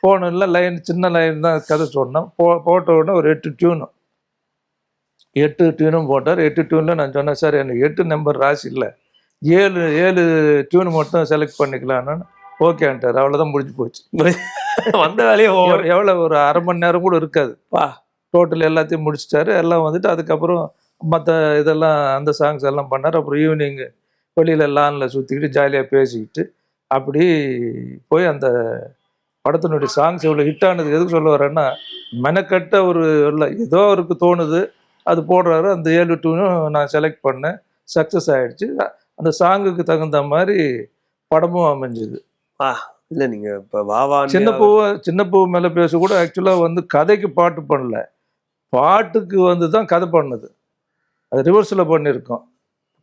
போனல line சின்ன line தான் கதை சொன்னோம். போட்ட உடனே ஒரு 8 டியூனு 8 டியூனும் போட்டார். 8 டியூனில் நான் சொன்னேன், சார் எனக்கு 8 நம்பர் ராசி இல்லை, 7 டியூன் மட்டும் செலக்ட் பண்ணிக்கலான்னு. ஓகேன்ட்டார். அவ்வளோதான் முடிஞ்சு போச்சு. வந்த வேலையே எவ்வளோ ஒரு அரை மணி நேரம் கூட இருக்காது. டோட்டல் எல்லாத்தையும் முடிச்சிட்டாரு. எல்லாம் வந்துட்டு அதுக்கப்புறம் மற்ற இதெல்லாம் அந்த சாங்ஸ் எல்லாம் பண்ணார். அப்புறம் ஈவினிங் வெளியில் லானில் சுற்றிக்கிட்டு ஜாலியாக பேசிக்கிட்டு அப்படி போய் அந்த படத்தினுடைய சாங்ஸ் எவ்வளோ ஹிட் ஆனது எதுக்கு சொல்ல வரேன்னா, மெனக்கட்ட ஒரு இல்லை, ஏதோ அவருக்கு தோணுது அது போடுறாரு. அந்த 7 டூனும் நான் செலக்ட் பண்ணேன், சக்ஸஸ் ஆகிடுச்சு. அந்த சாங்குக்கு தகுந்த மாதிரி படமும் அமைஞ்சுது. இல்லை நீங்கள் இப்போ வாவா சின்ன பூ மேலே பேச கூட ஆக்சுவலாக வந்து கதைக்கு பாட்டு பண்ணல, பாட்டுக்கு வந்து தான் கதை பண்ணது. அது ரிவர்ஸில் பண்ணியிருக்கோம்.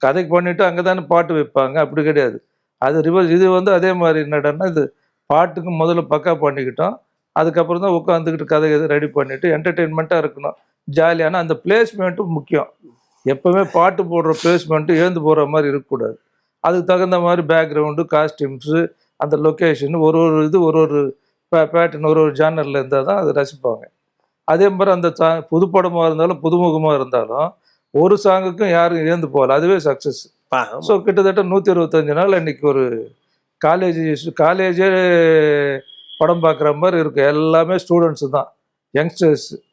கதைக்கு பண்ணிவிட்டு அங்கே தானே பாட்டு வைப்பாங்க, அப்படி கிடையாது. அது ரிவர்ஸ். இது வந்து அதே மாதிரி என்னடான்னா, இது பாட்டுக்கு முதல்ல பக்கா பண்ணிக்கிட்டோம், அதுக்கப்புறம் தான் உட்காந்துக்கிட்டு கதை எது ரெடி பண்ணிவிட்டு என்டர்டெயின்மெண்ட்டாக இருக்கணும், ஜாலியான அந்த பிளேஸ்மெண்ட்டும் முக்கியம். எப்போவுமே பாட்டு போடுற பிளேஸ்மெண்ட்டு ஏந்து போகிற மாதிரி இருக்கக்கூடாது. அதுக்கு தகுந்த மாதிரி பேக்ரவுண்டு, காஸ்டியூம்ஸு, அந்த லொக்கேஷன், ஒரு ஒரு பேட்டர்ன், ஒரு ஜானரில் இருந்தால் தான் அது ரசிப்பாங்க. அதே மாதிரி அந்த புது படமாக இருந்தாலும் புதுமுகமாக இருந்தாலும் ஒரு சாங்குக்கும் யாரும் ஏந்து போகல, அதுவே சக்ஸஸ். ஸோ கிட்டத்தட்ட 125 நாள் இன்றைக்கி ஒரு காலேஜே படம் பார்க்குற மாதிரி இருக்குது. எல்லாமே ஸ்டூடெண்ட்ஸு தான், யங்ஸ்டர்ஸ்.